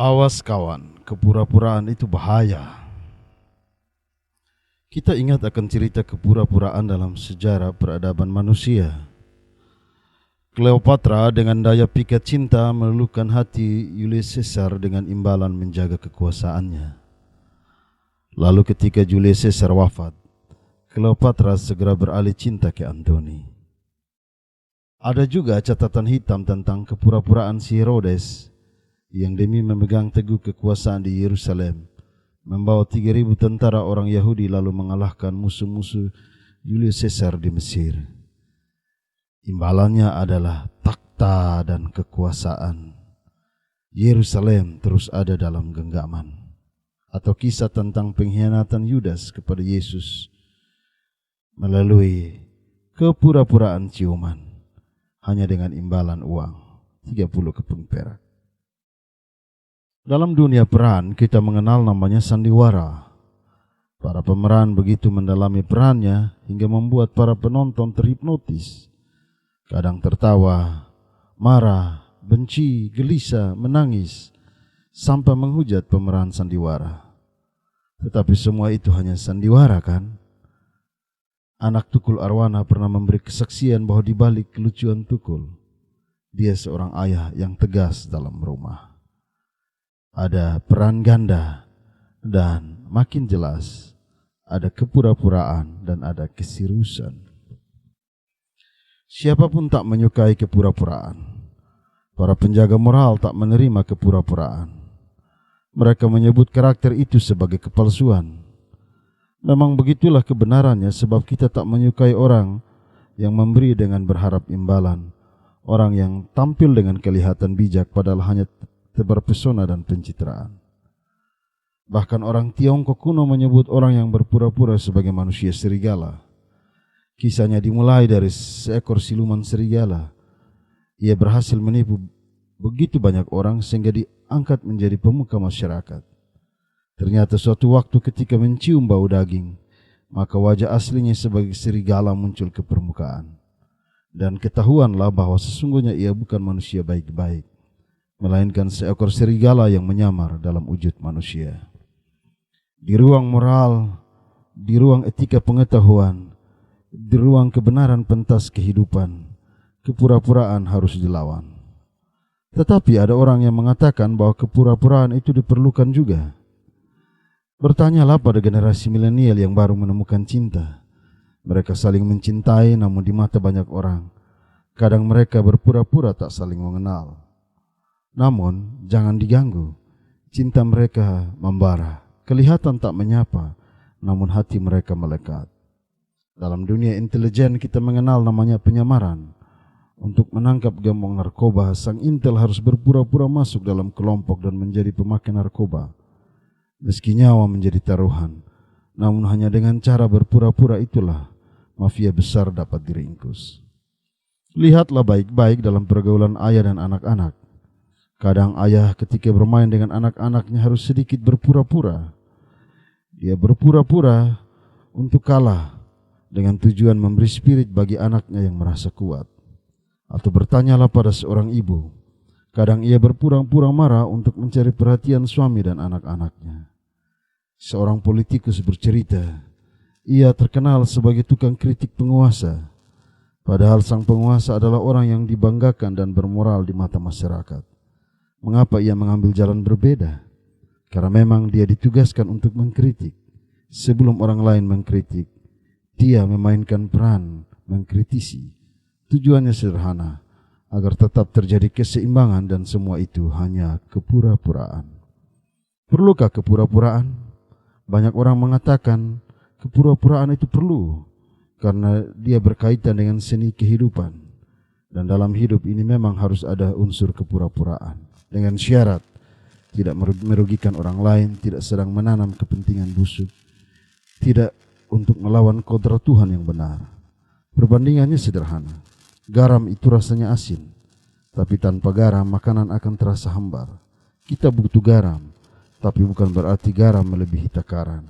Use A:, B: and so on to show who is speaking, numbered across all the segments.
A: Awas kawan, kepura-puraan itu bahaya. Kita ingat akan cerita kepura-puraan dalam sejarah peradaban manusia. Cleopatra dengan daya pikat cinta meluluhkan hati Julius Caesar dengan imbalan menjaga kekuasaannya. Lalu ketika Julius Caesar wafat, Cleopatra segera beralih cinta ke Antony. Ada juga catatan hitam tentang kepura-puraan si Herodes yang demi memegang teguh kekuasaan di Yerusalem membawa 3.000 tentara orang Yahudi lalu mengalahkan musuh-musuh Julius Caesar di Mesir. Imbalannya adalah takhta dan kekuasaan. Yerusalem terus ada dalam genggaman. Atau kisah tentang pengkhianatan Yudas kepada Yesus melalui kepura-puraan ciuman hanya dengan imbalan uang 30 keping perak. Dalam dunia peran kita mengenal namanya sandiwara. Para pemeran begitu mendalami perannya hingga membuat para penonton terhipnotis. Kadang tertawa, marah, benci, gelisah, menangis, sampai menghujat pemeran sandiwara. Tetapi semua itu hanya sandiwara kan? Anak Tukul Arwana pernah memberi kesaksian bahwa di balik kelucuan Tukul, dia seorang ayah yang tegas dalam rumah. Ada peran ganda dan makin jelas ada kepura-puraan dan ada keseriusan. Siapapun tak menyukai kepura-puraan. Para penjaga moral tak menerima kepura-puraan. Mereka menyebut karakter itu sebagai kepalsuan. Memang begitulah kebenarannya sebab kita tak menyukai orang yang memberi dengan berharap imbalan. Orang yang tampil dengan kelihatan bijak padahal hanya tebar pesona dan pencitraan. Bahkan orang Tiongkok kuno menyebut orang yang berpura-pura sebagai manusia serigala. Kisahnya dimulai dari seekor siluman serigala. Ia berhasil menipu begitu banyak orang sehingga diangkat menjadi pemuka masyarakat. Ternyata suatu waktu ketika mencium bau daging, maka wajah aslinya sebagai serigala muncul ke permukaan. Dan ketahuanlah bahwa sesungguhnya ia bukan manusia baik-baik, melainkan seekor serigala yang menyamar dalam wujud manusia. Di ruang moral, di ruang etika pengetahuan, di ruang kebenaran pentas kehidupan, kepura-puraan harus dilawan. Tetapi ada orang yang mengatakan bahwa kepura-puraan itu diperlukan juga. Bertanyalah pada generasi milenial yang baru menemukan cinta. Mereka saling mencintai namun di mata banyak orang, kadang mereka berpura-pura tak saling mengenal. Namun jangan diganggu, cinta mereka membara, kelihatan tak menyapa, namun hati mereka melekat. Dalam dunia intelijen kita mengenal namanya penyamaran. Untuk menangkap gembong narkoba, sang intel harus berpura-pura masuk dalam kelompok dan menjadi pemakai narkoba. Meski nyawa menjadi taruhan, namun hanya dengan cara berpura-pura itulah mafia besar dapat diringkus. Lihatlah baik-baik dalam pergaulan ayah dan anak-anak. Kadang ayah ketika bermain dengan anak-anaknya harus sedikit berpura-pura. Dia berpura-pura untuk kalah dengan tujuan memberi spirit bagi anaknya yang merasa kuat. Atau bertanyalah pada seorang ibu, kadang ia berpura-pura marah untuk mencari perhatian suami dan anak-anaknya. Seorang politikus bercerita, ia terkenal sebagai tukang kritik penguasa, padahal sang penguasa adalah orang yang dibanggakan dan bermoral di mata masyarakat. Mengapa ia mengambil jalan berbeda? Karena memang dia ditugaskan untuk mengkritik. Sebelum orang lain mengkritik, dia memainkan peran mengkritisi. Tujuannya sederhana, agar tetap terjadi keseimbangan dan semua itu hanya kepura-puraan. Perlukah kepura-puraan? Banyak orang mengatakan kepura-puraan itu perlu karena dia berkaitan dengan seni kehidupan. Dan dalam hidup ini memang harus ada unsur kepura-puraan. Dengan syarat tidak merugikan orang lain, tidak sedang menanam kepentingan busuk, tidak untuk melawan kodrat Tuhan yang benar. Perbandingannya sederhana. Garam itu rasanya asin, tapi tanpa garam makanan akan terasa hambar. Kita butuh garam, tapi bukan berarti garam melebihi takaran.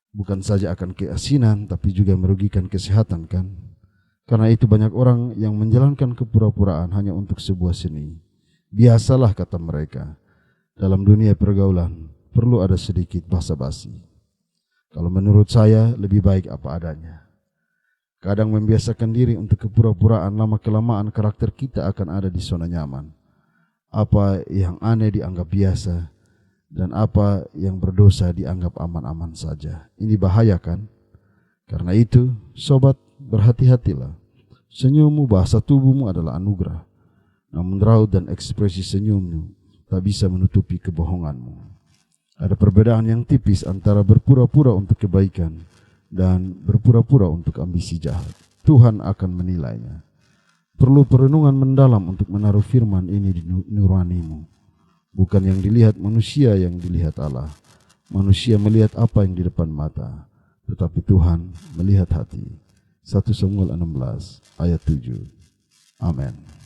A: Bukan saja akan keasinan, tapi juga merugikan kesehatan kan? Karena itu banyak orang yang menjalankan kepura-puraan hanya untuk sebuah seni. Biasalah kata mereka. dalam dunia pergaulan perlu ada sedikit basa-basi. Kalau menurut saya lebih baik apa adanya. Kadang membiasakan diri untuk kepura-puraan, lama-kelamaan karakter kita akan ada di zona nyaman. Apa yang aneh dianggap biasa, dan apa yang berdosa dianggap aman-aman saja. Ini bahaya kan? Karena itu, sobat, berhati-hatilah. Senyummu, bahasa tubuhmu adalah anugerah. Namun raut dan ekspresi senyummu tak bisa menutupi kebohonganmu. Ada perbedaan yang tipis antara berpura-pura untuk kebaikan dan berpura-pura untuk ambisi jahat. Tuhan akan menilainya. Perlu perenungan mendalam untuk menaruh firman ini di nuranimu. Bukan yang dilihat manusia, yang dilihat Allah. Manusia melihat apa yang di depan mata, tetapi Tuhan melihat hati. 1 Samuel 16 ayat 7. Amin.